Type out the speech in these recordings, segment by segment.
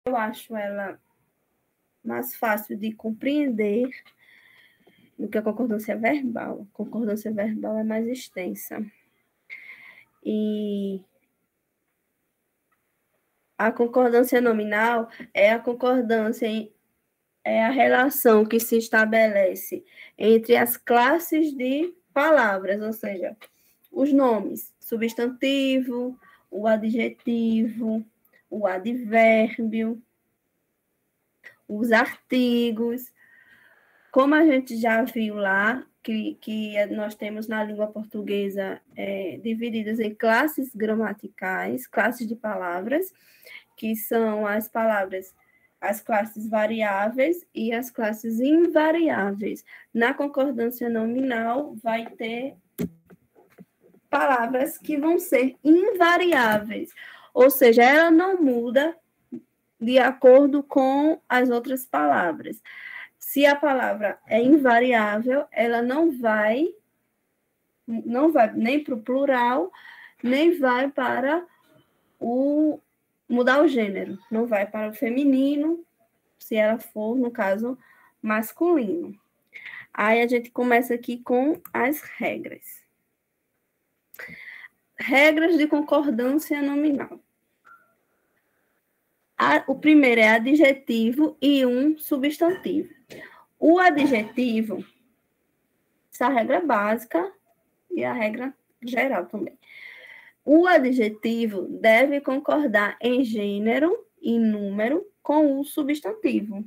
eu acho ela mais fácil de compreender do que a concordância verbal. A concordância verbal é mais extensa. E a concordância nominal é a concordância, é a relação que se estabelece entre as classes de palavras, ou seja, os nomes, substantivo, o adjetivo, o advérbio, os artigos. Como a gente já viu lá, que nós temos na língua portuguesa divididas em classes gramaticais, classes de palavras, que são as palavras, as classes variáveis e as classes invariáveis. Na concordância nominal, vai ter palavras que vão ser invariáveis, ou seja, ela não muda de acordo com as outras palavras. Se a palavra é invariável, ela não vai nem para o plural, nem vai para mudar o gênero, não vai para o feminino, se ela for, no caso, masculino. Aí a gente começa aqui com as regras. Regras de concordância nominal. O primeiro é adjetivo e um substantivo. O adjetivo, essa regra básica e a regra geral também. O adjetivo deve concordar em gênero e número com o substantivo.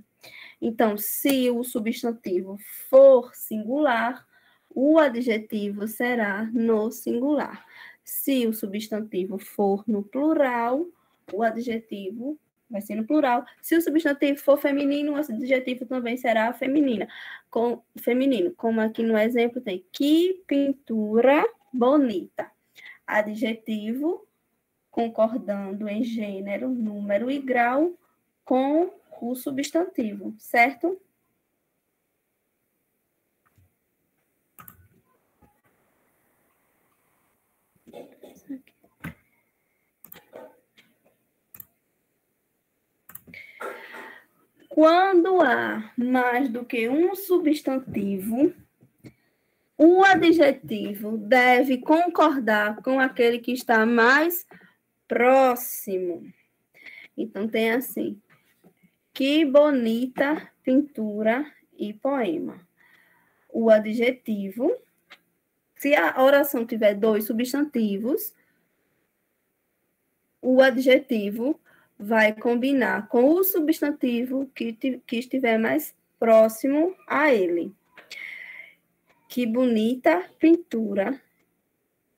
Então, se o substantivo for singular, o adjetivo será no singular. Se o substantivo for no plural, o adjetivo vai ser no plural. Se o substantivo for feminino, o adjetivo também será feminino. Como aqui no exemplo tem, que pintura bonita. Adjetivo concordando em gênero, número e grau com o substantivo, certo? Quando há mais do que um substantivo, o adjetivo deve concordar com aquele que está mais próximo. Então, tem assim, que bonita pintura e poema. O adjetivo, se a oração tiver 2 substantivos, o adjetivo vai combinar com o substantivo que estiver mais próximo a ele. Que bonita pintura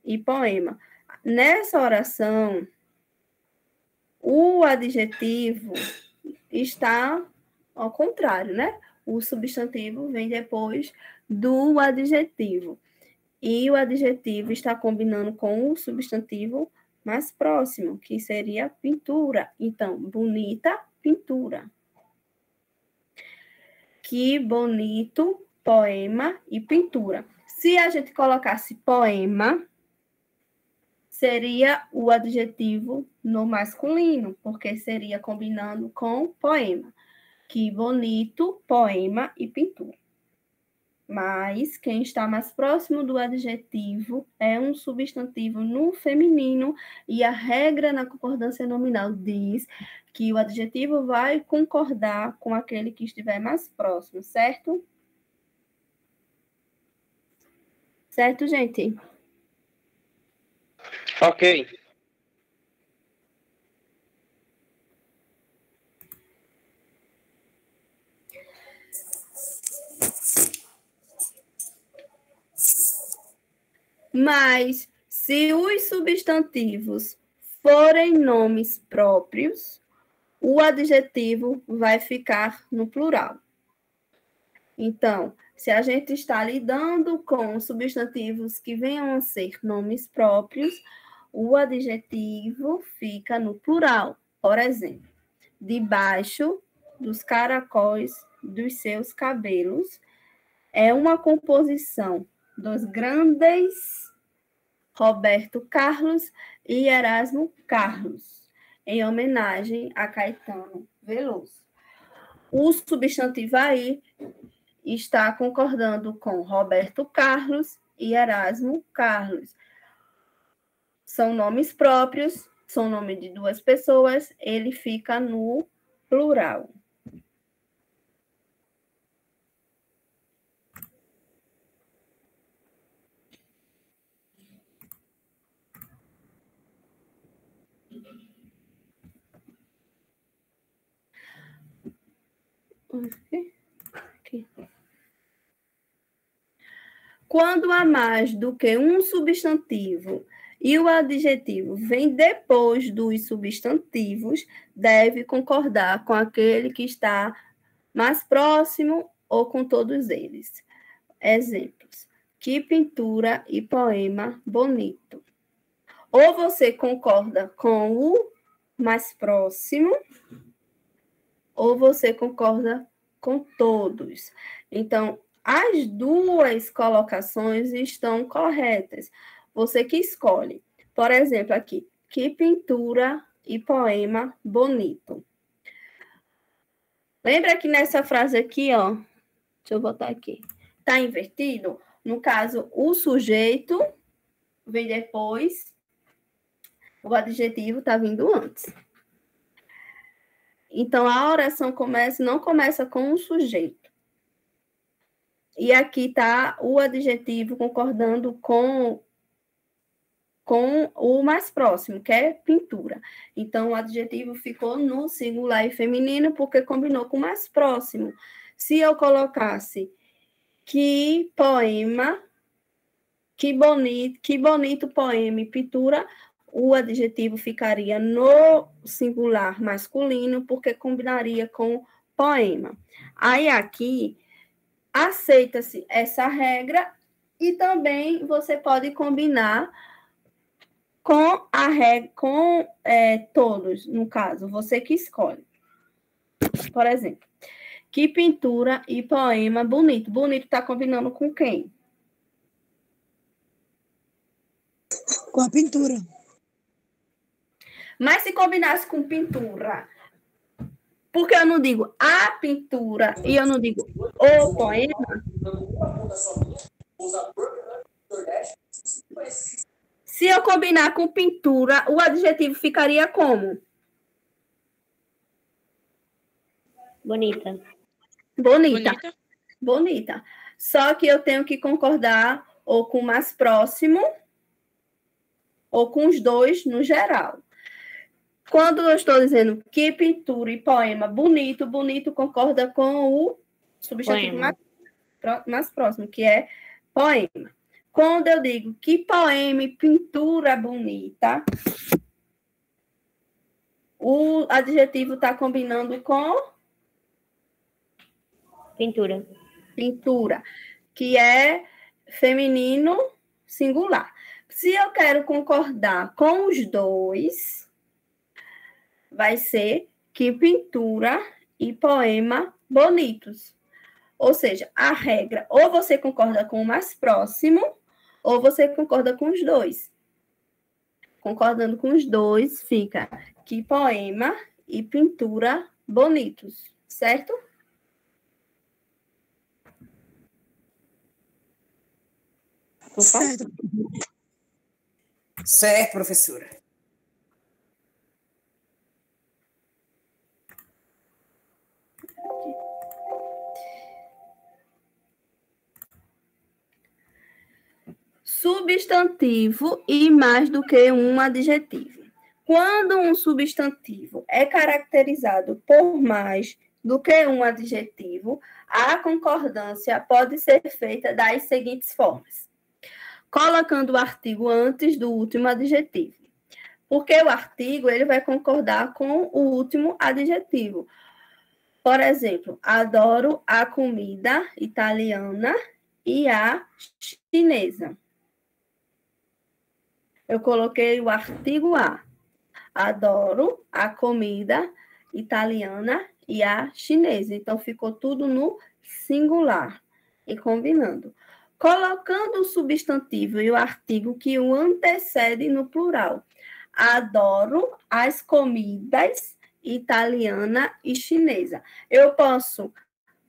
e poema. Nessa oração, o adjetivo está ao contrário, né? O substantivo vem depois do adjetivo. E o adjetivo está combinando com o substantivo mais próximo, que seria pintura. Então, bonita pintura. Que bonito poema e pintura. Se a gente colocasse poema, seria o adjetivo no masculino, porque seria combinando com poema. Que bonito poema e pintura. Mas quem está mais próximo do adjetivo é um substantivo no feminino e a regra na concordância nominal diz que o adjetivo vai concordar com aquele que estiver mais próximo, certo? Certo, gente? Ok. Mas, se os substantivos forem nomes próprios, o adjetivo vai ficar no plural. Então, se a gente está lidando com substantivos que venham a ser nomes próprios, o adjetivo fica no plural. Por exemplo, debaixo dos caracóis dos seus cabelos é uma composição dos grandes Roberto Carlos e Erasmo Carlos, em homenagem a Caetano Veloso. O substantivo aí está concordando com Roberto Carlos e Erasmo Carlos. São nomes próprios, são nome de duas pessoas, ele fica no plural. Aqui. Quando há mais do que um substantivo e o adjetivo vem depois dos substantivos, deve concordar com aquele que está mais próximo ou com todos eles. Exemplos. Que pintura e poema bonito. Ou você concorda com o mais próximo, ou você concorda com todos. Então, as duas colocações estão corretas. Você que escolhe. Por exemplo, aqui, que pintura e poema bonito. Lembra que nessa frase aqui, ó, deixa eu botar aqui, tá invertido? No caso, o sujeito vem depois, o adjetivo tá vindo antes. Então, a oração não começa com o sujeito. E aqui está o adjetivo concordando com o mais próximo, que é pintura. Então, o adjetivo ficou no singular e feminino porque combinou com o mais próximo. Se eu colocasse que poema, que bonito poema e pintura, o adjetivo ficaria no singular masculino porque combinaria com poema. Aí aqui aceita-se essa regra e também você pode combinar com a regra, com todos, no caso, você que escolhe. Por exemplo, que pintura e poema bonito. Bonito está combinando com quem? Com a pintura. Mas se combinasse com pintura, porque eu não digo a pintura e eu não digo o poema? Se eu combinar com pintura, o adjetivo ficaria como? Bonita. Bonita. Bonita. Só que eu tenho que concordar ou com o mais próximo ou com os dois no geral. Quando eu estou dizendo que pintura e poema bonito, bonito concorda com o substantivo mais próximo, que é poema. Quando eu digo que poema e pintura bonita, o adjetivo está combinando com pintura. Pintura, que é feminino singular. Se eu quero concordar com os dois, vai ser que pintura e poema bonitos. Ou seja, a regra, ou você concorda com o mais próximo, ou você concorda com os dois. Concordando com os dois, fica que poema e pintura bonitos, certo? Certo. Certo, professora. Substantivo e mais do que um adjetivo. Quando um substantivo é caracterizado por mais do que um adjetivo, a concordância pode ser feita das seguintes formas. Colocando o artigo antes do último adjetivo. Porque o artigo ele vai concordar com o último adjetivo. Por exemplo, adoro a comida italiana e a chinesa. Eu coloquei o artigo a. Adoro a comida italiana e a chinesa. Então, ficou tudo no singular e combinando. Colocando o substantivo e o artigo que o antecede no plural. Adoro as comidas italiana e chinesa. Eu posso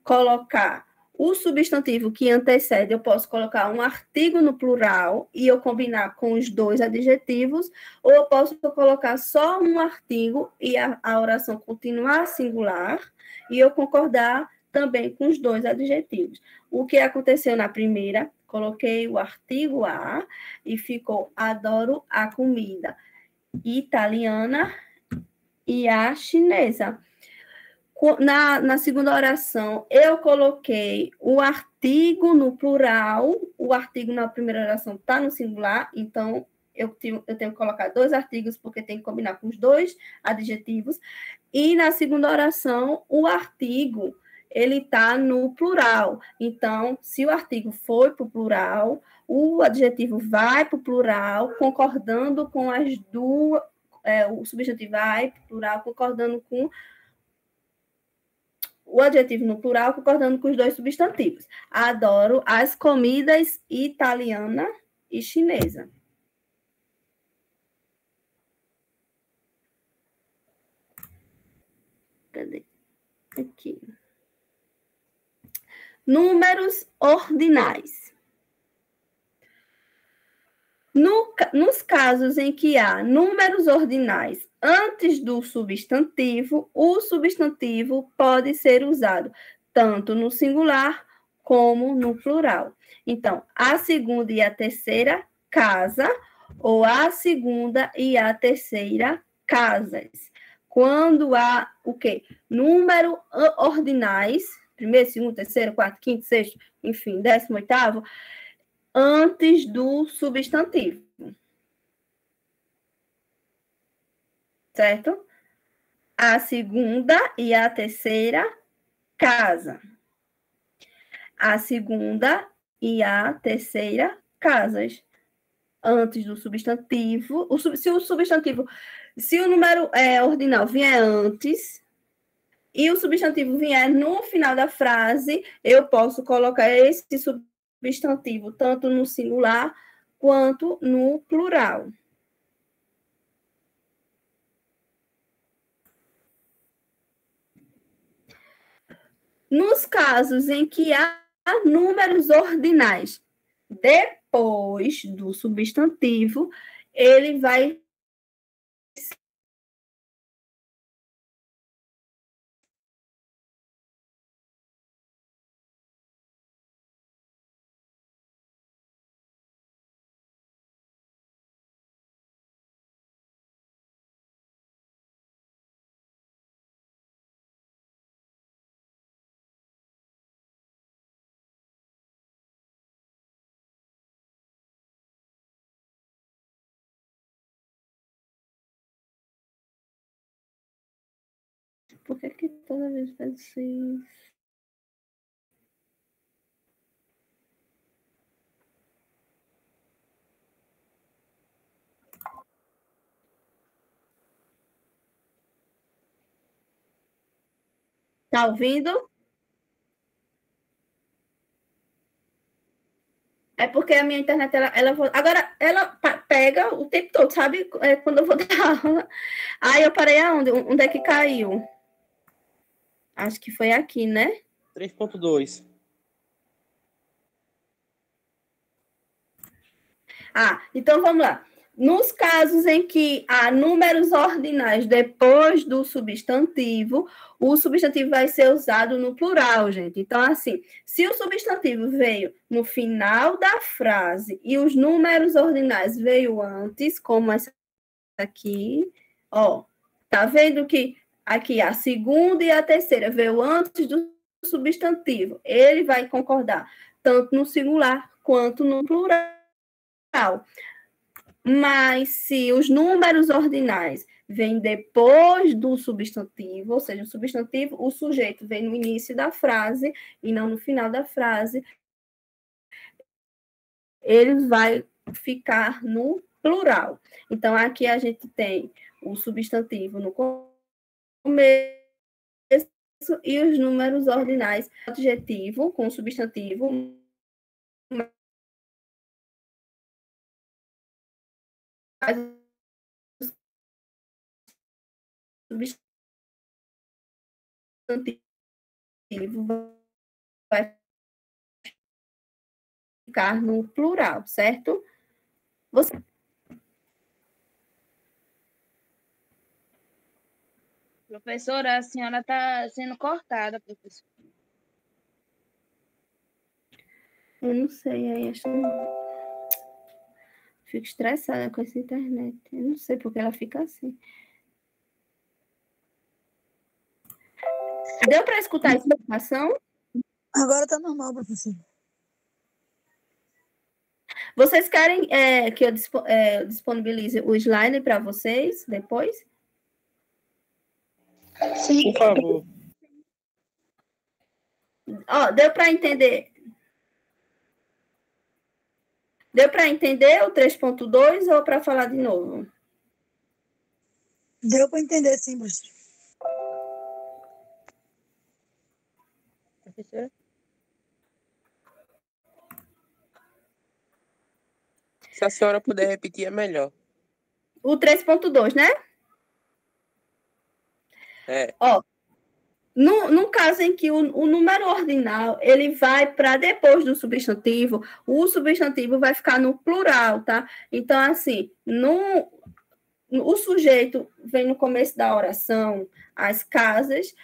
colocar o substantivo que antecede, eu posso colocar um artigo no plural e eu combinar com os dois adjetivos, ou eu posso colocar só um artigo e a oração continuar singular e eu concordar também com os dois adjetivos. O que aconteceu na primeira, coloquei o artigo a e ficou adoro a comida italiana e a chinesa. Na segunda oração, eu coloquei o artigo no plural, o artigo na primeira oração está no singular, então eu tenho que colocar dois artigos, porque tem que combinar com os dois adjetivos, e na segunda oração, o artigo, ele está no plural, então, se o artigo foi para o plural, o adjetivo vai para o plural, concordando com as duas, o substantivo vai para o plural, concordando com o adjetivo no plural, concordando com os dois substantivos. Adoro as comidas italiana e chinesa. Cadê? Aqui. Números ordinais. Nos casos em que há números ordinais antes do substantivo, o substantivo pode ser usado tanto no singular como no plural. Então, a segunda e a terceira, casa, ou a segunda e a terceira, casas. Quando há o quê? Número ordinais, primeiro, segundo, terceiro, quarto, quinto, sexto, enfim, 18º, antes do substantivo. Certo? A segunda e a terceira, casa. A segunda e a terceira, casas. Antes do substantivo. Se o número ordinal vier antes e o substantivo vier no final da frase, eu posso colocar esse substantivo tanto no singular quanto no plural. Nos casos em que há números ordinais depois do substantivo, ele vai Por que toda vez faz isso? Tá ouvindo? É porque a minha internet, agora ela pega o tempo todo, sabe? Quando eu vou dar aula. Aí eu parei aonde? Onde é que caiu? Acho que foi aqui, né? 3.2. Então vamos lá. Nos casos em que há números ordinais depois do substantivo, o substantivo vai ser usado no plural, gente. Então, assim, se o substantivo veio no final da frase e os números ordinais veio antes, como essa aqui, ó, tá vendo que aqui a segunda e a terceira veio antes do substantivo. Ele vai concordar tanto no singular quanto no plural. Mas se os números ordinais vêm depois do substantivo, ou seja, o substantivo, o sujeito vem no início da frase e não no final da frase, ele vai ficar no plural. Então, aqui a gente tem o substantivo no começo e os números ordinais, adjetivo com substantivo, vai ficar no plural, certo? Você... Professora, a senhora está sendo cortada, professora. Eu não sei, aí acho que... Fico estressada com essa internet. Eu não sei porque ela fica assim. Deu para escutar a explicação? Agora tá normal, professor. Vocês querem que eu disponibilize o slide para vocês depois? Sim. Por favor. Ó, deu para entender? Deu para entender o 3.2 ou para falar de novo? Deu para entender, sim, professor. Professora? Se a senhora puder repetir, é melhor. O 3.2, né? É. Ó, no caso em que o número ordinal, ele vai para depois do substantivo, o substantivo vai ficar no plural, tá? Então, assim, o sujeito vem no começo da oração, as casas,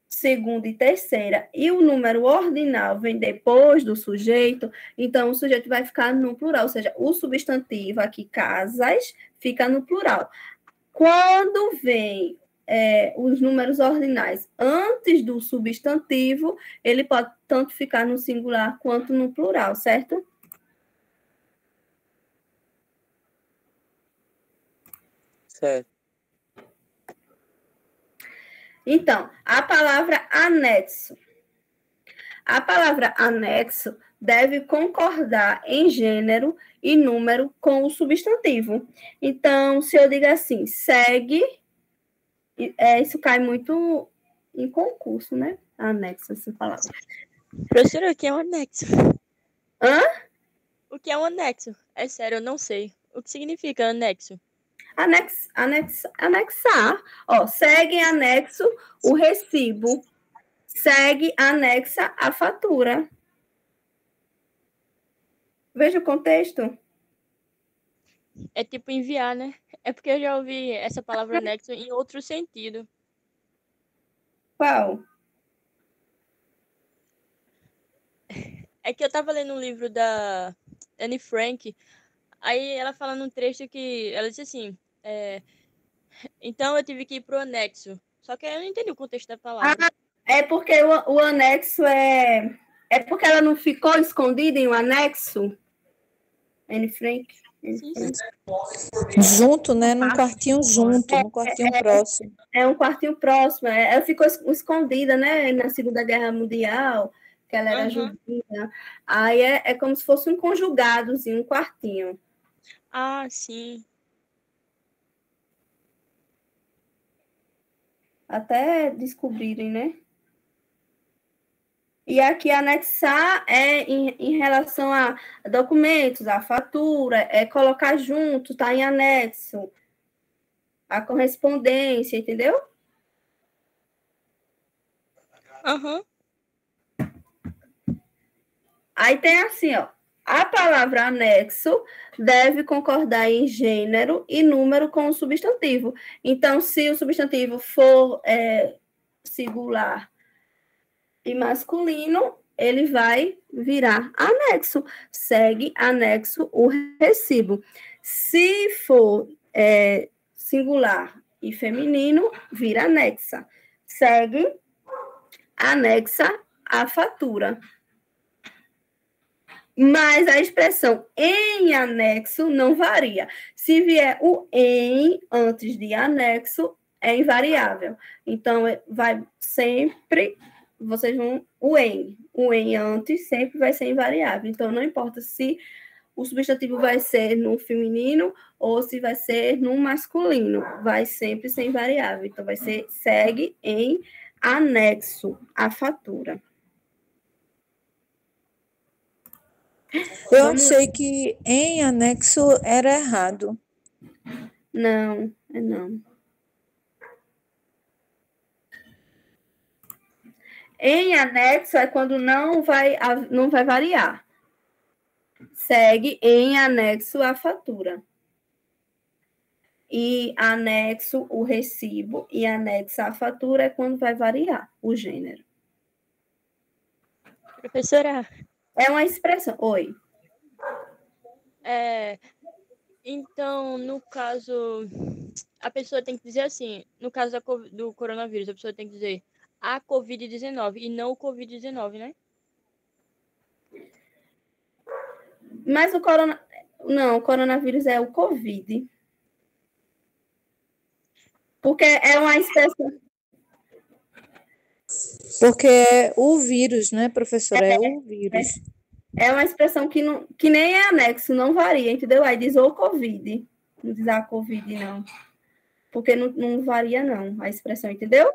segunda e terceira, e o número ordinal vem depois do sujeito, então o sujeito vai ficar no plural, ou seja, o substantivo aqui, casas, fica no plural. Quando vem os números ordinais antes do substantivo, ele pode tanto ficar no singular quanto no plural, certo? Certo. Então, a palavra anexo. A palavra anexo deve concordar em gênero e número com o substantivo. Então, se eu digo assim, segue, isso cai muito em concurso, né? Anexo, essa palavra. Professora, o que é um anexo? Hã? O que é um anexo? É sério, eu não sei. O que significa anexo? Anexar. Ó, segue em anexo o recibo. Segue anexa a fatura. Veja o contexto. É tipo enviar, né? É porque eu já ouvi essa palavra anexo em outro sentido. Qual? É que eu tava lendo um livro da Anne Frank, aí ela fala num trecho que ela disse assim, então eu tive que ir pro anexo. Só que eu não entendi o contexto da palavra. É porque o anexo é porque ela não ficou escondida em um anexo? Anne Frank? Sim, sim. Junto, né? Num quartinho junto, num quartinho próximo. É um quartinho próximo. Ela ficou escondida, né? Na Segunda Guerra Mundial, que ela era judia. Aí é como se fosse um conjugadozinho, um quartinho. Ah, sim. Até descobrirem, né? E aqui anexar é em relação a documentos, a fatura, é colocar junto, tá em anexo, a correspondência, entendeu? Aham. Aí tem assim, ó, a palavra anexo deve concordar em gênero e número com o substantivo. Então, se o substantivo for singular e masculino, ele vai virar anexo. Segue anexo o recibo. Se for singular e feminino, vira anexa. Segue anexa a fatura. Mas a expressão em anexo não varia. Se vier o em antes de anexo, é invariável. Então, vai sempre... Vocês vão... O em antes sempre vai ser invariável. Então, não importa se o substantivo vai ser no feminino ou se vai ser no masculino. Vai sempre ser invariável. Então, vai ser segue em anexo à fatura. Eu achei que em anexo era errado. Não, não. Em anexo é quando não vai variar. Segue em anexo a fatura. E anexo o recibo e anexo a fatura é quando vai variar o gênero. Professora, É uma expressão. Oi. então, no caso, a pessoa tem que dizer assim, no caso do coronavírus, a pessoa tem que dizer a Covid-19 e não o Covid-19, né? Mas o coronavírus é o Covid. Porque é uma expressão. Porque é o vírus, né, professora? É o vírus. É uma expressão que nem é anexo, não varia, entendeu? Aí diz o Covid. Não diz a Covid, não. Porque não varia, não, a expressão, entendeu?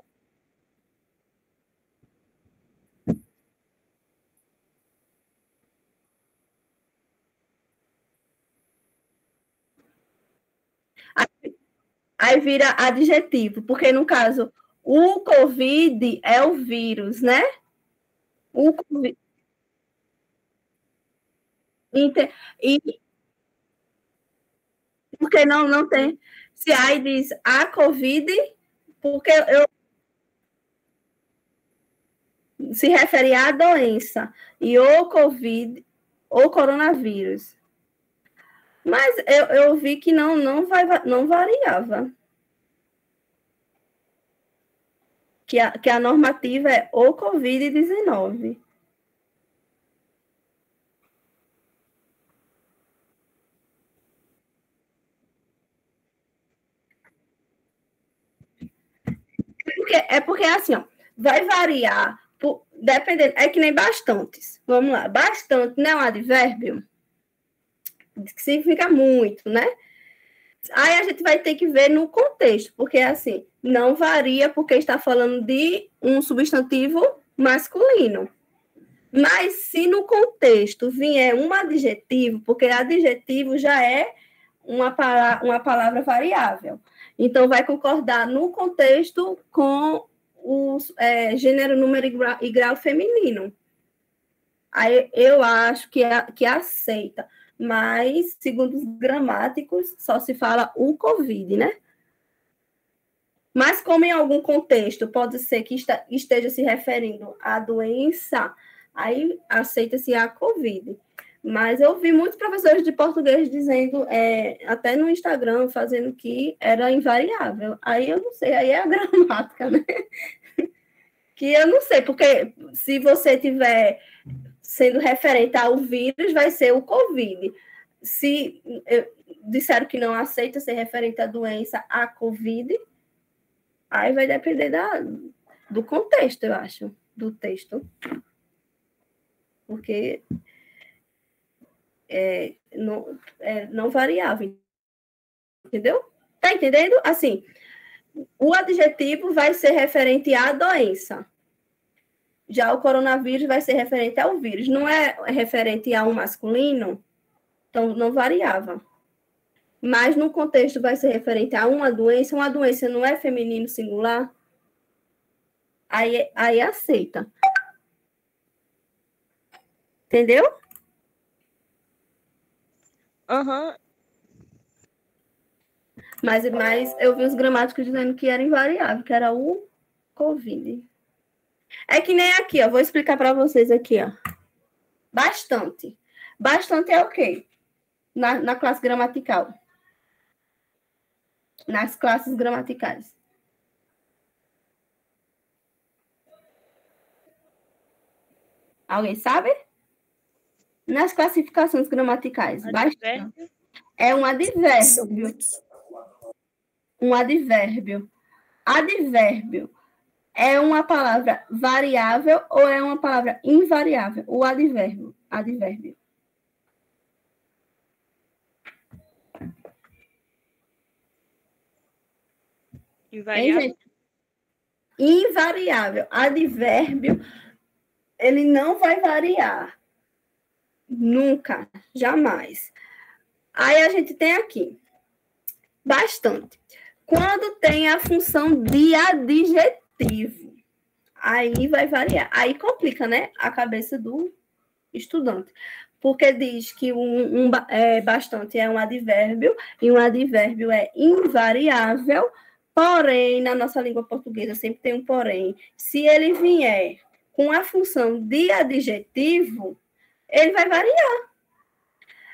Aí vira adjetivo, porque no caso, o Covid é o vírus, né? O Covid. E porque não tem. Se aí diz a Covid, porque se refere à doença. E o Covid, o coronavírus. Mas eu vi que não variava. Que a normativa é o Covid-19. Porque assim, ó, vai variar, dependendo, é que nem bastantes. Vamos lá, bastante não é um advérbio? Que significa muito, né? Aí a gente vai ter que ver no contexto, porque assim, não varia porque está falando de um substantivo masculino. Mas se no contexto vier um adjetivo, porque adjetivo já é uma palavra variável. Então, vai concordar no contexto com o gênero, número e grau feminino. Aí eu acho que aceita. Mas, segundo os gramáticos, só se fala o Covid, né? Mas, como em algum contexto pode ser que esteja se referindo à doença, aí aceita-se a Covid. Mas eu vi muitos professores de português dizendo, até no Instagram, fazendo que era invariável. Aí eu não sei, aí é a gramática, né? Que eu não sei, porque se você tiver sendo referente ao vírus, vai ser o Covid. Se disseram que não aceita ser referente à doença, a Covid, aí vai depender do contexto, eu acho, do texto. Porque não variava, entendeu? Tá entendendo? Assim, o adjetivo vai ser referente à doença. Já o coronavírus vai ser referente ao vírus. Não é referente a um masculino, então não variava. Mas no contexto vai ser referente a uma doença não é feminino singular, aí aceita. Entendeu? Aham. Mas eu vi os gramáticos dizendo que era invariável, que era o Covid. É que nem aqui, ó. Vou explicar para vocês aqui, ó. Bastante. Bastante é o quê? Na classe gramatical. Nas classes gramaticais. Alguém sabe? Nas classificações gramaticais. Bastante. É um advérbio. Um advérbio. Advérbio é uma palavra variável ou é uma palavra invariável? O advérbio. Advérbio. Invariável. Invariável. Advérbio, ele não vai variar. Nunca. Jamais. Aí a gente tem aqui. Bastante. Quando tem a função de adjetivo. aí vai variar. Aí complica, né, a cabeça do estudante. Porque diz que bastante é um advérbio, e um advérbio é invariável, porém, na nossa língua portuguesa sempre tem um porém. Se ele vier com a função de adjetivo, ele vai variar.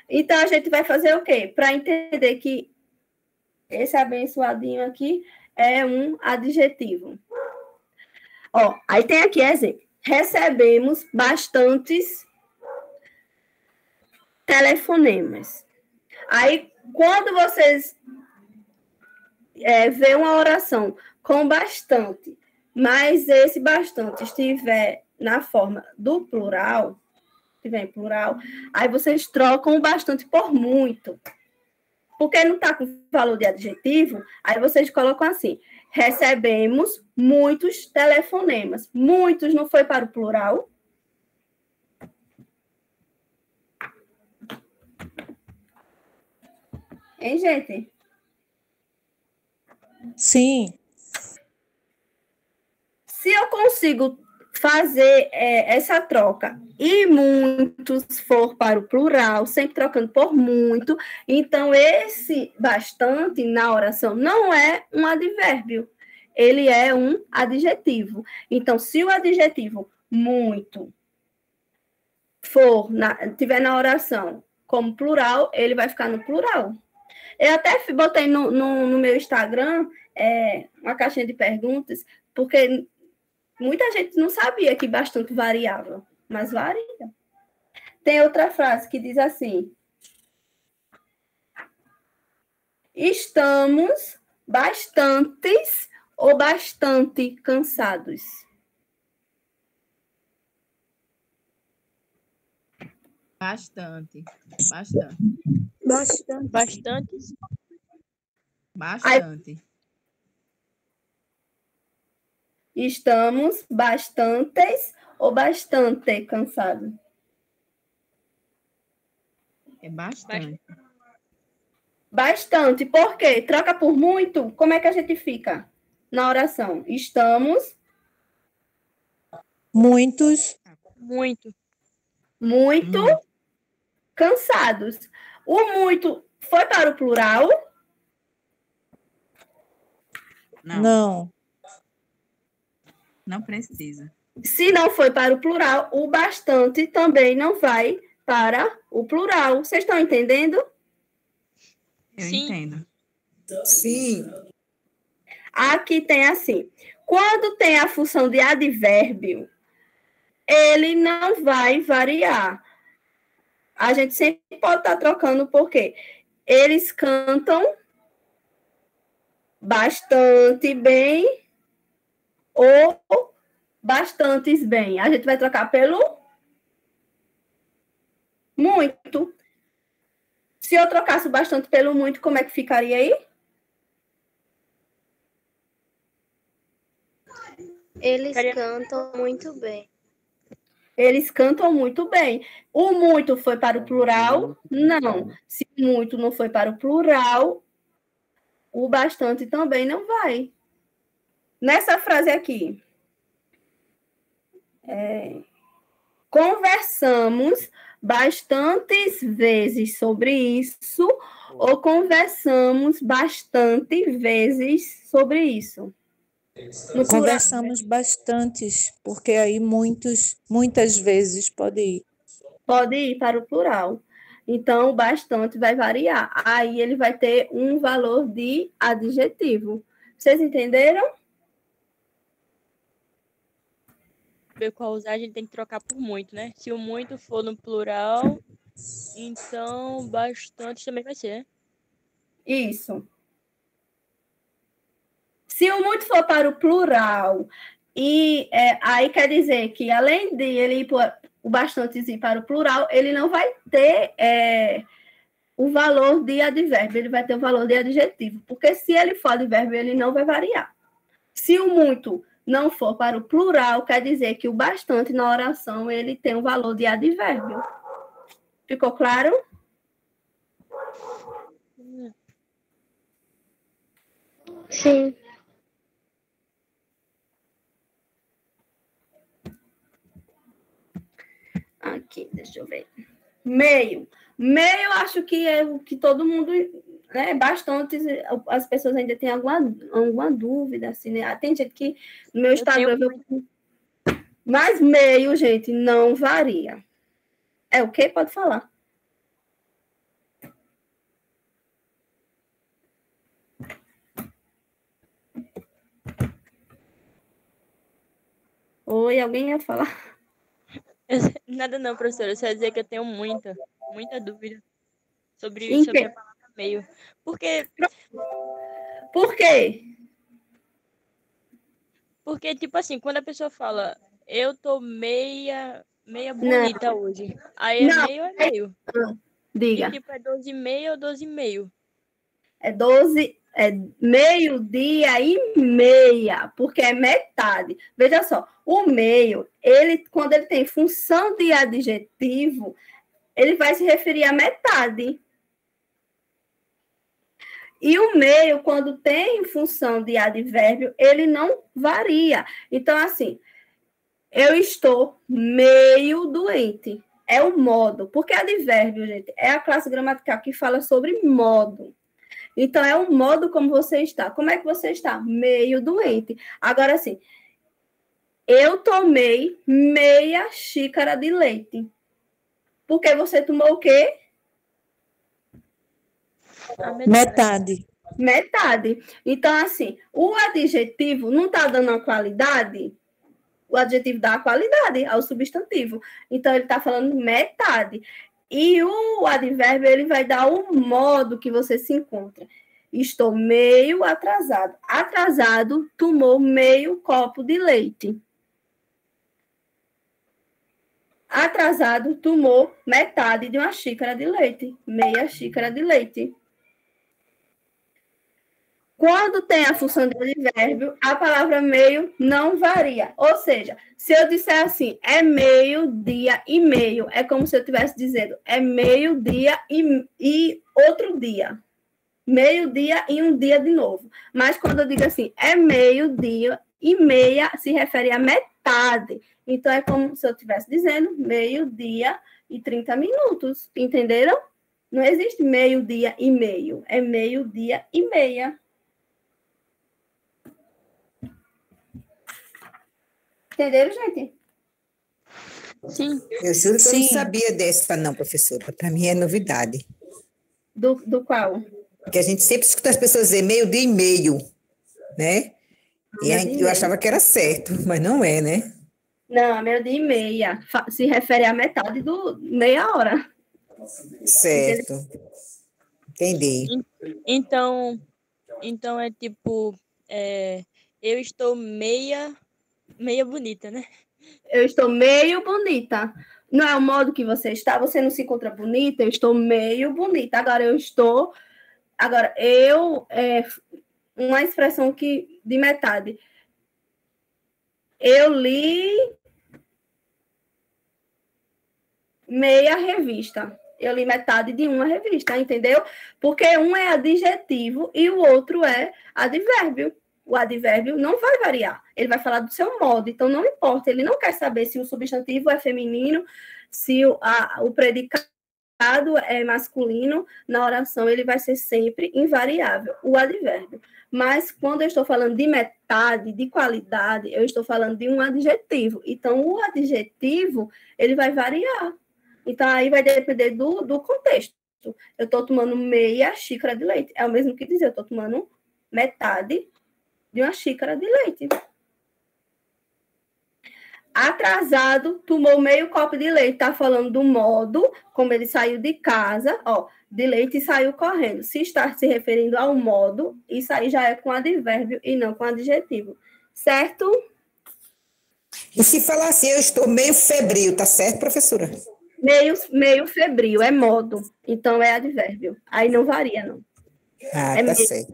Então, a gente vai fazer o quê? Para entender que esse abençoadinho aqui é um adjetivo. Ó, aí tem aqui exemplo. Recebemos bastantes telefonemas. Aí, quando vocês vê uma oração com bastante, mas esse bastante estiver na forma do plural, estiver em plural, aí vocês trocam o bastante por muito. Porque não está com valor de adjetivo, aí vocês colocam assim: recebemos muitos telefonemas. Muitos não foi para o plural? Hein, gente? Sim. Se eu consigo fazer essa troca e muitos for para o plural, sempre trocando por muito, então esse bastante na oração não é um advérbio, ele é um adjetivo. Então, se o adjetivo muito tiver na oração como plural, ele vai ficar no plural. Eu até botei no meu Instagram uma caixinha de perguntas, porque muita gente não sabia que bastante variava, mas varia. Tem outra frase que diz assim: estamos bastantes ou bastante cansados. Bastante. Bastantes. Bastante. Estamos bastantes ou bastante cansados? É bastante. Bastante. Por quê? Troca por muito? Como é que a gente fica na oração? Estamos Muitos. Muito. cansados. O muito foi para o plural? Não. Não precisa. Se não foi para o plural, o bastante também não vai para o plural. Vocês estão entendendo? Eu Sim. entendo. Sim. Aqui tem assim: quando tem a função de advérbio, ele não vai variar. A gente sempre pode estar trocando, porque eles cantam bastante bem ou bastantes bem. A gente vai trocar pelo muito. Se eu trocasse o bastante pelo muito, como é que ficaria aí? Eles Ficaria- cantam muito bem. Eles cantam muito bem. O muito foi para o plural? Não. Se o muito não foi para o plural, o bastante também não vai. Nessa frase aqui, conversamos bastantes vezes sobre isso, ou conversamos bastante vezes sobre isso? No plural, Conversamos bastantes, porque aí muitas vezes pode ir. pode ir para o plural. Então, o bastante vai variar. Aí ele vai ter um valor de adjetivo. Vocês entenderam? Ver qual usar, a gente tem que trocar por muito, né? Se o muito for no plural, então bastante também vai ser, né? Isso. Se o muito for para o plural, e aí quer dizer que, além de ele ir o bastante ir para o plural, ele não vai ter o valor de advérbio, ele vai ter o valor de adjetivo. Porque se ele for advérbio, ele não vai variar. Se o muito não for para o plural, quer dizer que o bastante na oração ele tem um valor de advérbio. Ficou claro? Sim. aqui, deixa eu ver. Meio. Meio, acho que é o que todo mundo, né? Bastante, as pessoas ainda têm alguma dúvida, assim, né? Tem gente que no meu Instagram. Mas meio, gente, não varia. É o quê? Pode falar. Oi, alguém ia falar? Nada não, professora. Só ia dizer que eu tenho muita dúvida sobre Em a quê? palavra meio. Porque, Por quê? tipo assim, quando a pessoa fala, eu tô meia Não, bonita hoje. Aí é não, meio, é meio. E diga. tipo, é 12,5 ou 12,5. É 12, é meio-dia e meia, porque é metade. Veja só, o meio, quando ele tem função de adjetivo, ele vai se referir à metade. E o meio, quando tem função de advérbio, ele não varia. Então, assim, eu estou meio doente. É o modo. Porque advérbio, gente, é a classe gramatical que fala sobre modo. Então, é o modo como você está. Como é que você está? Meio doente. Agora, assim, eu tomei meia xícara de leite. Porque você tomou o quê? A Metade. Metade. Então, assim, o adjetivo não está dando a qualidade, o adjetivo dá a qualidade ao substantivo. Então, ele está falando metade. E o advérbio, ele vai dar o modo que você se encontra. Estou meio atrasado. Atrasado, tomou meio copo de leite. Atrasado, tomou metade de uma xícara de leite. Meia xícara de leite. Quando tem a função de advérbio, a palavra meio não varia. Ou seja, se eu disser assim, é meio-dia e meio, é como se eu estivesse dizendo, é meio-dia e outro dia. Meio-dia e um dia de novo. Mas quando eu digo assim, é meio-dia e meia, se refere à metade. Então, é como se eu estivesse dizendo meio-dia e 30 minutos. Entenderam? Não existe meio-dia e meio. É meio-dia e meia. Entenderam, gente? Sim. Eu juro que eu não Sim. sabia dessa, não, professora. Para mim é novidade. Do qual? Porque a gente sempre escuta as pessoas dizer meio-dia e meio, né? E Meio-dia e eu meia. achava que era certo, mas não é, né? Não, meio-dia e meia. Se refere à metade do meia hora. Certo. Entendi. Então é tipo, eu estou meia bonita, né? Eu estou meio bonita. Não é o modo que você está, você não se encontra bonita, eu estou meio bonita. Agora, uma expressão de metade. Eu li meia revista. Eu li metade de uma revista, entendeu? Porque um é adjetivo e o outro é advérbio. O advérbio não vai variar. Ele vai falar do seu modo. Então, não importa. Ele não quer saber se o substantivo é feminino, se o predicado é masculino. Na oração, ele vai ser sempre invariável, o advérbio. Mas, quando eu estou falando de metade, de qualidade, eu estou falando de um adjetivo. Então, o adjetivo, ele vai variar. Então, aí vai depender do contexto. Eu estou tomando meia xícara de leite. É o mesmo que dizer, eu estou tomando metade de uma xícara de leite. Atrasado, tomou meio copo de leite. Está falando do modo como ele saiu de casa, de leite e saiu correndo. Se está se referindo ao modo, isso aí já é com advérbio e não com adjetivo. Certo? E se falar assim, eu estou meio febril, tá certo, professora? Meio febril, é modo. Então, é advérbio. Aí não varia, não. Ah, É tá meio. certo.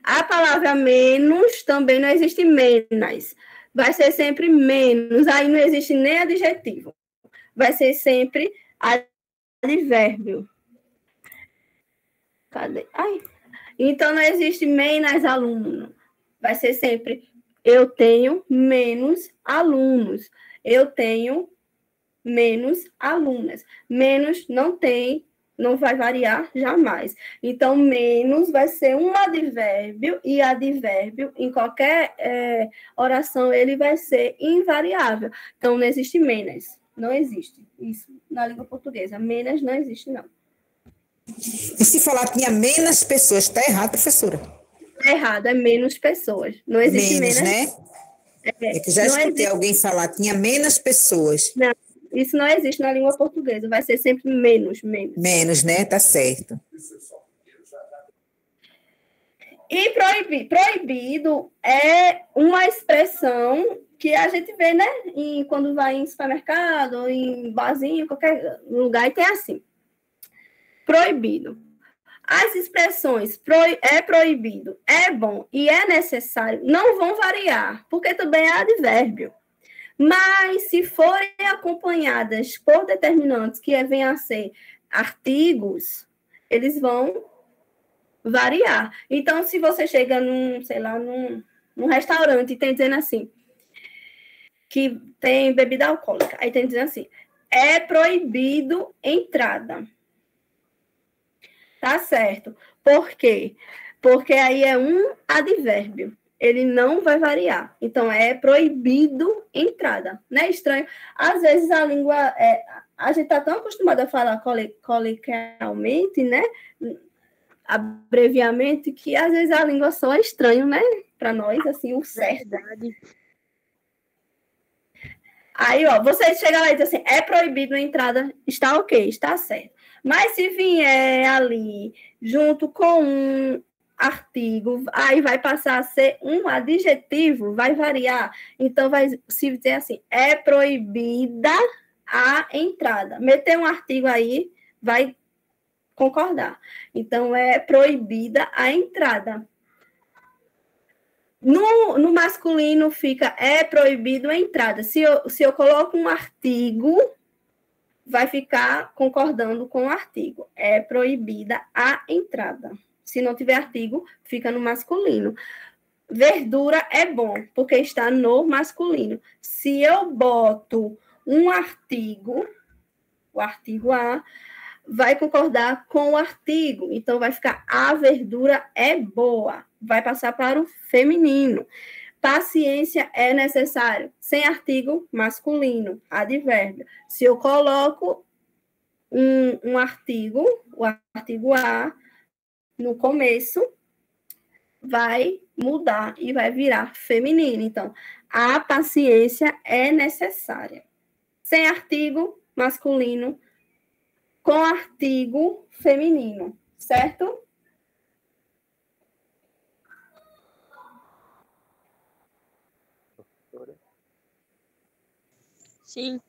A palavra menos também não existe menos. Vai ser sempre menos. Aí não existe nem adjetivo. Vai ser sempre advérbio. Cadê? Ai. Então não existe menos aluno. Vai ser sempre eu tenho menos alunos. Eu tenho menos alunas. Menos não vai variar jamais. Então, menos vai ser um advérbio, e advérbio, em qualquer oração, ele vai ser invariável. Então, não existe menos. Não existe isso na língua portuguesa. Menos não existe, não. E se falar tinha menos pessoas, está errado, professora? É errado, é menos pessoas. Não existe menos. Né? É que já não escutei existe. alguém falar, tinha menos pessoas. Não, isso não existe na língua portuguesa. Vai ser sempre menos. Menos, né? Tá certo. E proibido é uma expressão que a gente vê, né? Quando vai em supermercado, em barzinho, qualquer lugar, e tem assim. Proibido. As expressões é proibido, é bom e é necessário não vão variar, porque também é advérbio. Mas, se forem acompanhadas por determinantes que venham a ser artigos, eles vão variar. Então, se você chega num restaurante e tem dizendo assim, que tem bebida alcoólica, aí tem dizendo assim, é proibido entrada. Tá certo. Por quê? Porque aí é um advérbio. Ele não vai variar. Então, é proibido entrada. Não é estranho? Às vezes, a língua... a gente está tão acostumado a falar coloquialmente, né? Abreviamente, que às vezes a língua só é estranho, né? Para nós, assim, o certo. Verdade. Aí, ó, você chega lá e diz assim, é proibido entrada, está ok, está certo. Mas se vier ali, junto com um artigo, aí vai passar a ser um adjetivo, vai variar. Então, vai se dizer assim, é proibida a entrada. Meter um artigo aí, vai concordar. Então, é proibida a entrada. No masculino fica, é proibido a entrada. Se eu coloco um artigo, vai ficar concordando com o artigo. É proibida a entrada. Se não tiver artigo, fica no masculino. Verdura é bom, porque está no masculino. Se eu boto um artigo, o artigo A, vai concordar com o artigo. Então, vai ficar a verdura é boa. Vai passar para o feminino. Paciência é necessário. Sem artigo, masculino, advérbio. Se eu coloco um artigo, o artigo A, no começo, vai mudar e vai virar feminino. Então, a paciência é necessária. Sem artigo, masculino, com artigo feminino, certo? Sim.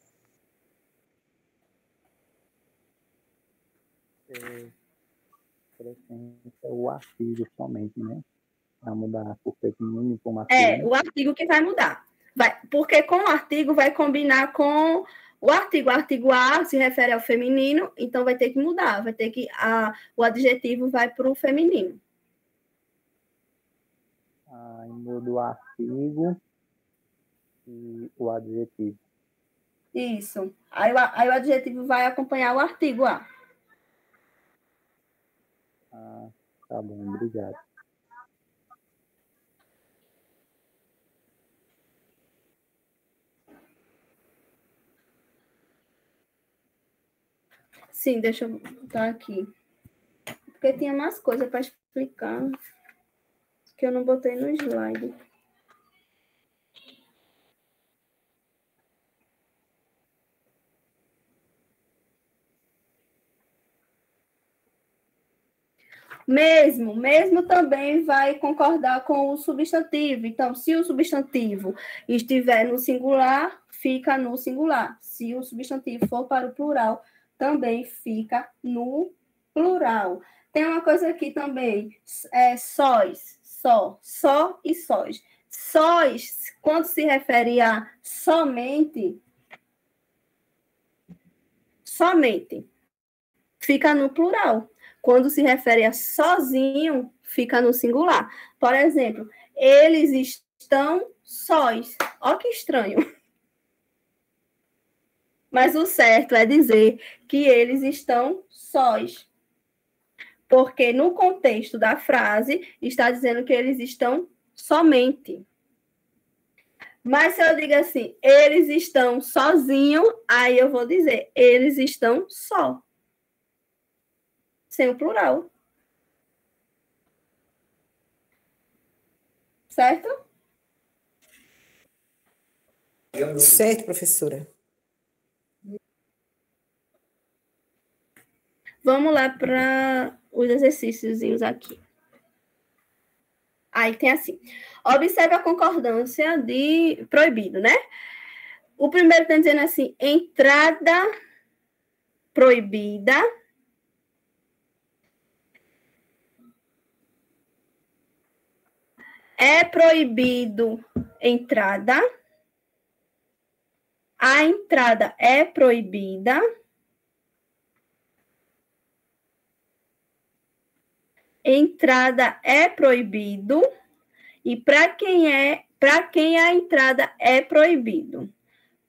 O artigo somente, né? Para mudar por feminino por masculino. É, o artigo que vai mudar. Porque com o artigo vai combinar com o artigo. O artigo A se refere ao feminino, então vai ter que mudar. Vai ter que... o adjetivo vai para o feminino. Aí muda o artigo e o adjetivo. Isso. Aí o adjetivo vai acompanhar o artigo A. Tá bom, obrigado. Sim, deixa eu botar aqui. Porque tinha mais coisa para explicar que eu não botei no slide. Mesmo também vai concordar com o substantivo. Então, se o substantivo estiver no singular, fica no singular. Se o substantivo for para o plural, também fica no plural. Tem uma coisa aqui também, sóis, só e sóis. Sóis, quando se refere a somente, fica no plural. Quando se refere a sozinho, fica no singular. Por exemplo, eles estão sós. Ó que estranho. Mas o certo é dizer que eles estão sós. Porque no contexto da frase está dizendo que eles estão somente. Mas se eu digo assim, eles estão sozinhos, aí eu vou dizer, eles estão só. Sem o plural. Certo? Certo, professora. Vamos lá para os exercícios aqui. Aí tem assim. Observe a concordância de proibido, né? O primeiro está dizendo assim, entrada proibida. É proibido entrada. A entrada é proibida. Entrada é proibido. E para quem a entrada é proibido?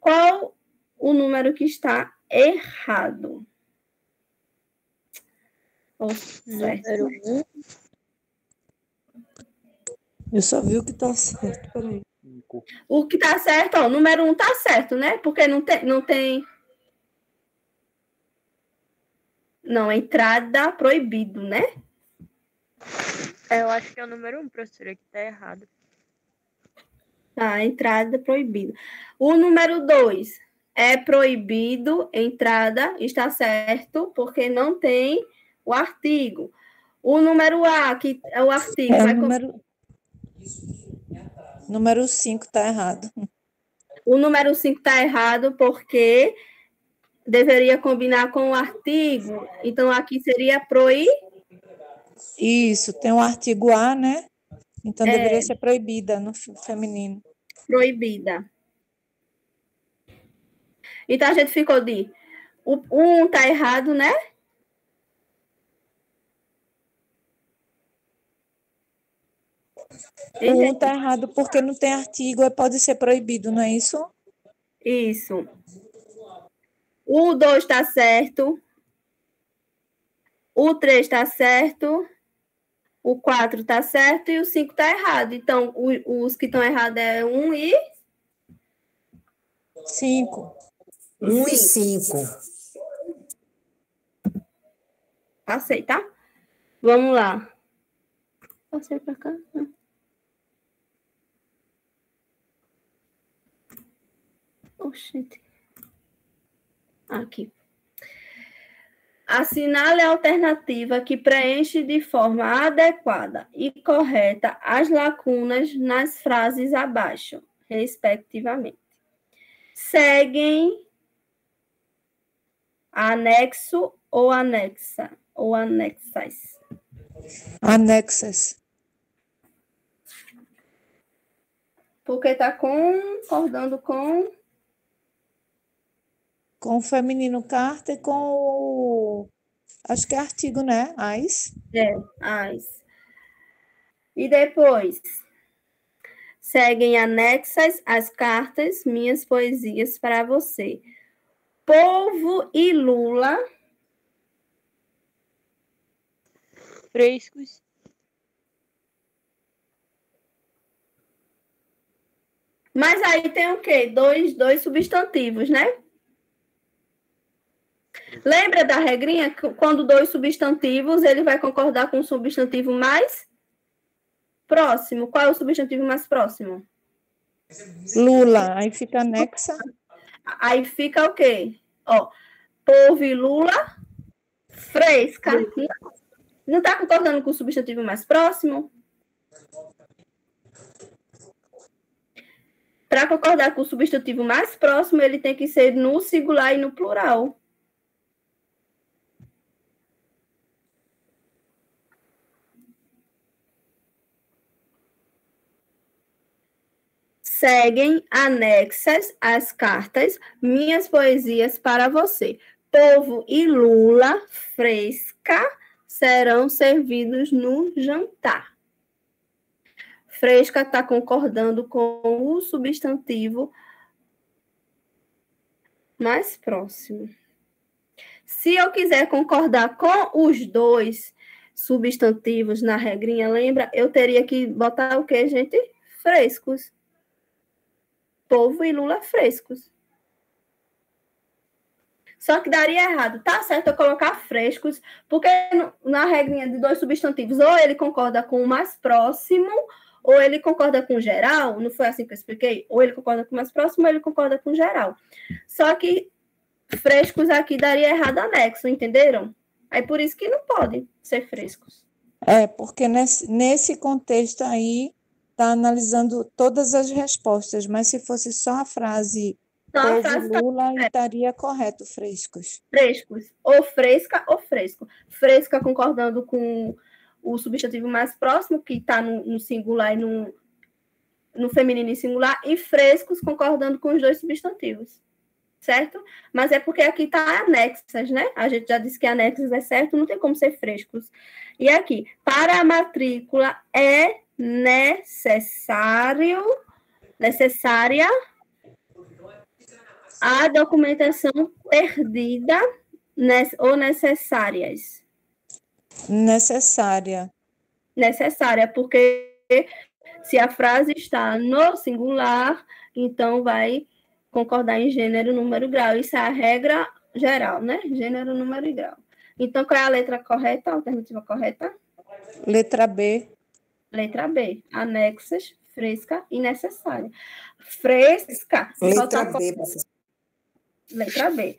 Qual o número que está errado? Número 1. Eu só vi o que tá certo, peraí. O que está certo, ó, o número 1 está certo, né? Porque não tem... Não, entrada proibido, né? Eu acho que é o número 1, professora, que tá errado. Tá, entrada proibida. O número 2 é proibido, entrada, está certo, porque não tem o artigo. O número A, que é o artigo... É, vai número 5 tá errado. O número 5 está errado porque deveria combinar com o artigo. Então, aqui seria Isso, tem o artigo A, né? Então deveria ser proibida no feminino. proibida. Então, a gente ficou de... O 1 está errado, né? O 1 tá errado porque não tem artigo, pode ser proibido, não é isso? Isso. O 2 está certo. O 3 está certo. O 4 está certo e o 5 está errado. Então, os que estão errados é 1 e... 5. 1 e 5. Passei, tá? Vamos lá. Passei para cá. Oxente. Aqui. Assinale a alternativa que preenche de forma adequada e correta as lacunas nas frases abaixo, respectivamente. Seguem anexo ou anexa, ou anexas. Anexas. Porque está concordando com o feminino carta e com o... Acho que é artigo, né? As. as. E depois, seguem anexas as cartas, minhas poesias para você. Polvo e lula. Frescos. Mas aí tem o quê? Dois substantivos, né? Lembra da regrinha? Quando dois substantivos, ele vai concordar com o substantivo mais próximo. Qual é o substantivo mais próximo? Lula. Aí fica anexa. Aí fica o quê? Ó, polvo e lula, fresca. Não está concordando com o substantivo mais próximo? Para concordar com o substantivo mais próximo, ele tem que ser no singular e no plural. Seguem anexas as cartas, minhas poesias para você. Polvo e lula fresca serão servidos no jantar. Fresca está concordando com o substantivo mais próximo. Se eu quiser concordar com os dois substantivos na regrinha, lembra? Eu teria que botar o quê, gente? Frescos. Polvo e lula frescos. Só que daria errado. Tá certo eu colocar frescos, porque na regrinha de dois substantivos, ou ele concorda com o mais próximo, ou ele concorda com o geral. Não foi assim que eu expliquei? Ou ele concorda com o mais próximo, ou ele concorda com o geral. Só que frescos aqui daria errado anexo, entenderam? Aí por isso que não pode ser frescos. Porque nesse contexto aí está analisando todas as respostas, mas se fosse só a frase Então, a polvo frase lula, estaria correto frescos. frescos. Ou fresca ou fresco. Fresca concordando com o substantivo mais próximo, que está no singular e no feminino e singular, e frescos concordando com os dois substantivos. Certo? Mas é porque aqui está anexas, né? A gente já disse que anexas é certo, não tem como ser frescos. E aqui, para a matrícula é necessária a documentação perdida ou necessárias? Necessária. Necessária, porque se a frase está no singular, então vai concordar em gênero, número e grau. Isso é a regra geral, né? Gênero, número e grau. Então, qual é a letra correta, a alternativa correta? Letra B. Letra B. Anexas, fresca e necessária. Fresca. Letra B, professor. Letra B.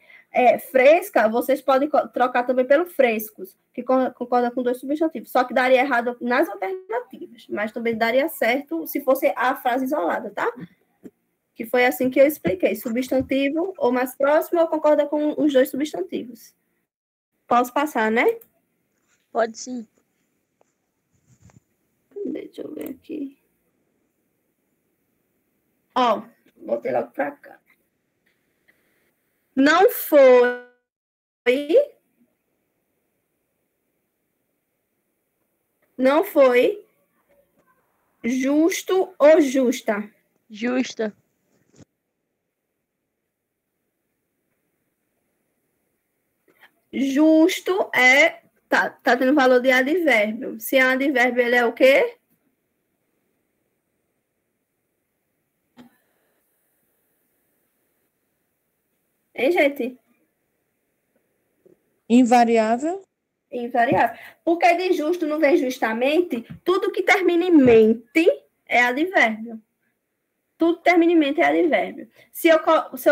Fresca, vocês podem trocar também pelo frescos, que concorda com dois substantivos. Só que daria errado nas alternativas, mas também daria certo se fosse a frase isolada, tá? Que foi assim que eu expliquei. Substantivo ou mais próximo ou concorda com os dois substantivos. Posso passar, né? Pode sim. Deixa eu ver aqui. Ó, botei logo para cá. Não foi justo ou justa? Justa. Justo tá tendo valor de advérbio. Se é um advérbio, ele é o quê? Hein, gente? Invariável. Invariável. Porque de justo não vem justamente, tudo que termina em mente é advérbio. Tudo que termina em mente é advérbio. Se eu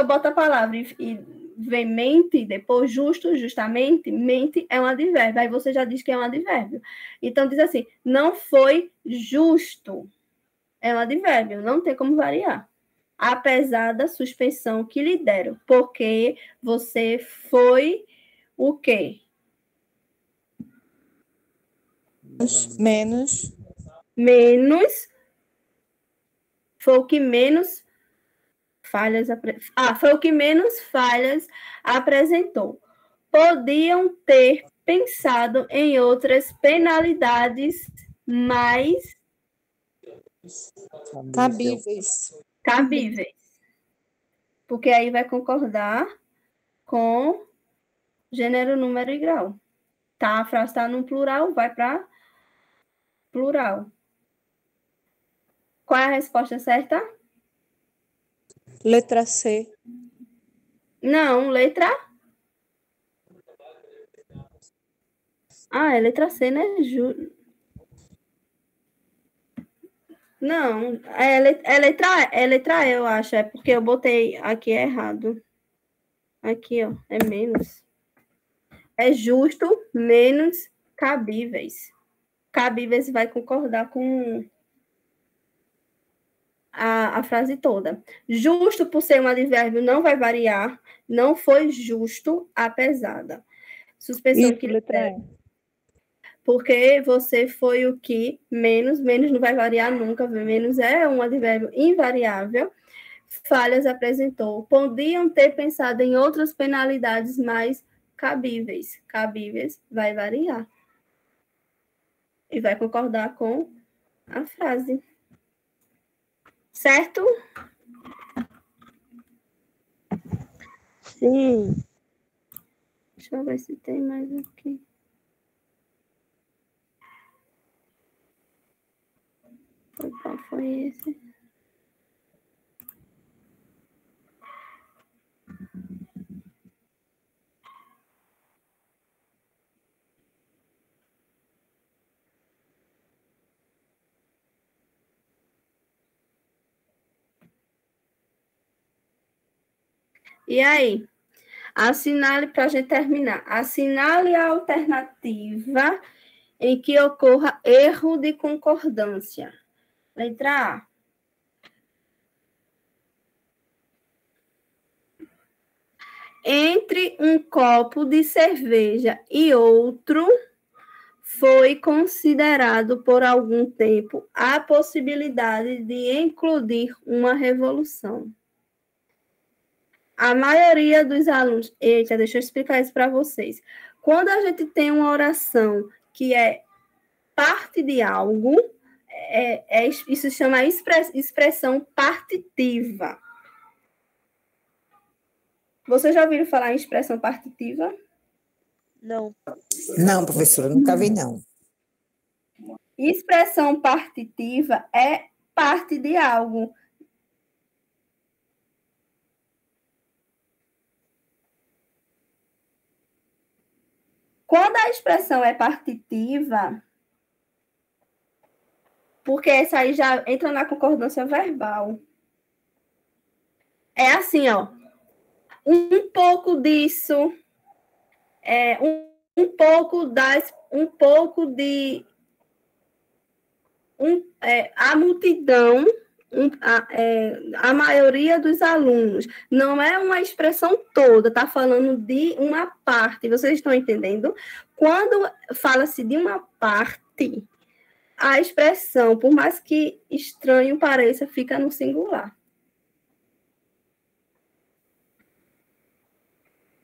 boto a palavra e vem mente, depois justo, justamente, mente é um advérbio. Aí você já diz que é um advérbio. Então, diz assim, não foi justo. É um advérbio, não tem como variar. Apesar da suspensão que lhe deram. Porque você foi o quê? Menos. Foi o que menos falhas foi o que menos falhas apresentou. Podiam ter pensado em outras penalidades mais cabíveis. Porque aí vai concordar com gênero, número e grau. Tá? A frase está no plural, vai para plural. Qual é a resposta certa? Letra C. Não, letra... é letra C, né? Não, é letra E, eu acho. É porque eu botei aqui errado. Aqui, ó, é menos. É justo, menos cabíveis. Cabíveis vai concordar com a frase toda. Justo, por ser um advérbio, não vai variar. Não foi justo, apesada. Suspensão que letra E. Porque você foi o que menos não vai variar nunca. Menos é um advérbio invariável. Falhas apresentou. Podiam ter pensado em outras penalidades mais cabíveis. Cabíveis vai variar. E vai concordar com a frase. Certo? Sim. Deixa eu ver se tem mais aqui. Qual foi esse? E aí? Assinale, para a gente terminar, assinale a alternativa em que ocorra erro de concordância. Letra A. Entre um copo de cerveja e outro, foi considerado por algum tempo a possibilidade de incluir uma revolução. A maioria dos alunos... Eita, deixa eu explicar isso para vocês. Quando a gente tem uma oração que é parte de algo, isso se chama expressão partitiva. Vocês já ouviram falar em expressão partitiva? Não. Não, professora, nunca vi, não. Expressão partitiva é parte de algo. Quando a expressão é partitiva, porque essa aí já entra na concordância verbal. É assim, ó. Um pouco disso, a multidão, a maioria dos alunos. Não é uma expressão toda, está falando de uma parte. Vocês estão entendendo? Quando fala-se de uma parte, a expressão, por mais que estranho pareça, fica no singular.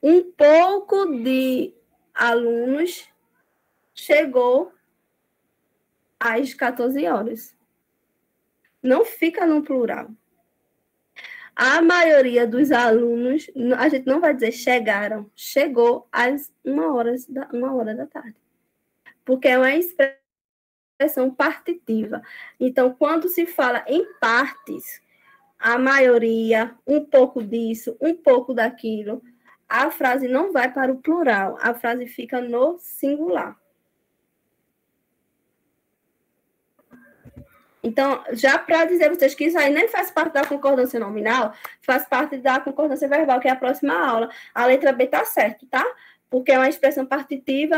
Um pouco de alunos chegou às 14 horas. Não fica no plural. A maioria dos alunos, a gente não vai dizer chegaram, chegou às 1h da tarde. Porque é uma expressão partitiva. Então, quando se fala em partes, a maioria, um pouco disso, um pouco daquilo, a frase não vai para o plural, a frase fica no singular. Então, já para dizer a vocês que isso aí nem faz parte da concordância nominal, faz parte da concordância verbal, que é a próxima aula. A letra B está certo, tá? Porque é uma expressão partitiva,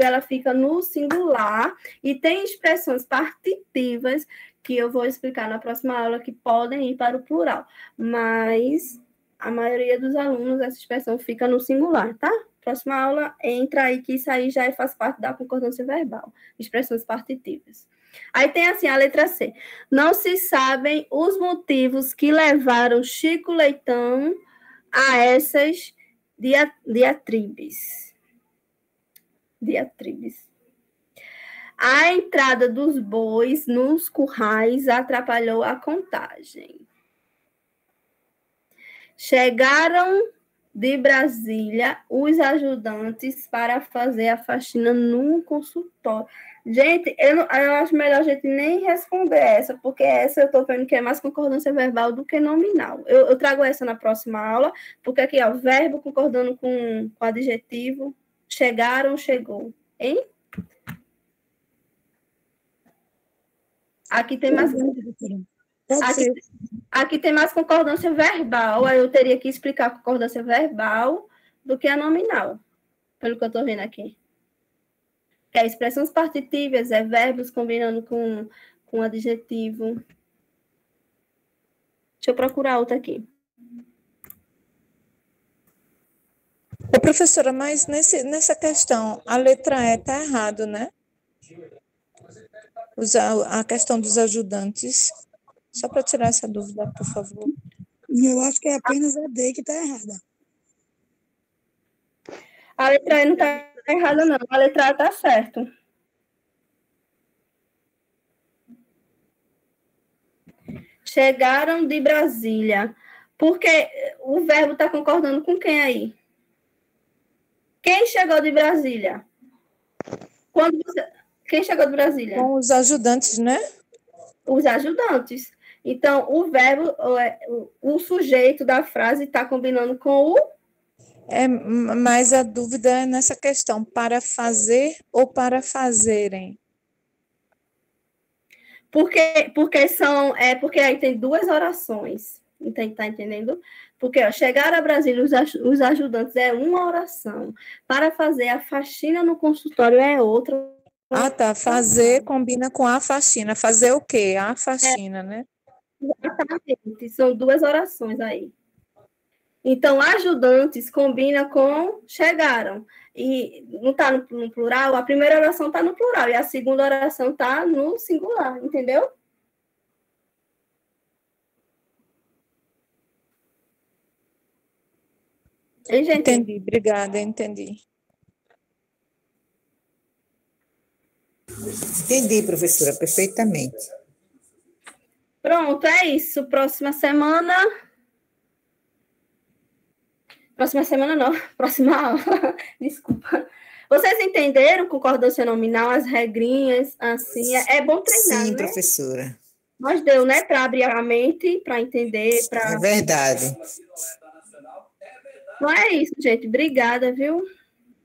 ela fica no singular, e tem expressões partitivas que eu vou explicar na próxima aula que podem ir para o plural. Mas a maioria dos alunos, essa expressão fica no singular, tá? Próxima aula entra aí, que isso aí já faz parte da concordância verbal, expressões partitivas. Aí tem assim, a letra C. Não se sabem os motivos que levaram Chico Leitão a essas diatribes. A entrada dos bois nos currais atrapalhou a contagem. Chegaram de Brasília os ajudantes para fazer a faxina num consultório. Gente, eu acho melhor a gente nem responder essa, porque essa eu estou vendo que é mais concordância verbal do que nominal. Eu trago essa na próxima aula, porque aqui, ó, verbo concordando com adjetivo, chegaram, chegou. Hein? Aqui tem mais... Aqui tem mais concordância verbal, aí eu teria que explicar a concordância verbal do que a nominal, pelo que eu estou vendo aqui. Que é expressões partitivas, é verbos combinando com adjetivo. Deixa eu procurar outra aqui. Ô, professora, mas nessa questão, a letra E está errado, né? A questão dos ajudantes. Só para tirar essa dúvida, por favor. Eu acho que é apenas a D que está errada. A letra E não está errada, não. A letra A está certo. chegaram de Brasília. Porque o verbo está concordando com quem aí? Quem chegou de Brasília? Quem chegou de Brasília? Com os ajudantes, né? Os ajudantes. Então, o verbo, o sujeito da frase está combinando com o... Mas a dúvida é nessa questão, para fazer ou para fazerem? Porque aí tem duas orações. Tá entendendo? Porque chegar a Brasília, os ajudantes é uma oração. Para fazer a faxina no consultório é outra. Ah, tá. Fazer combina com a faxina. Fazer o quê? A faxina, né? Exatamente. São duas orações aí. Então, ajudantes combina com chegaram. E não está no plural, a primeira oração está no plural e a segunda oração está no singular, entendeu? Hein, gente? Entendi, obrigada, entendi. Entendi, professora, perfeitamente. Pronto, é isso. Próxima semana não, próxima aula. Desculpa. Vocês entenderam concordância nominal, as regrinhas, assim? É bom treinar, Sim, né? professora. Mas deu, né? Para abrir a mente, para entender. É verdade. Então é isso, gente. Obrigada, viu?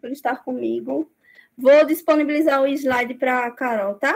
Por estar comigo. Vou disponibilizar o slide para a Carol, tá?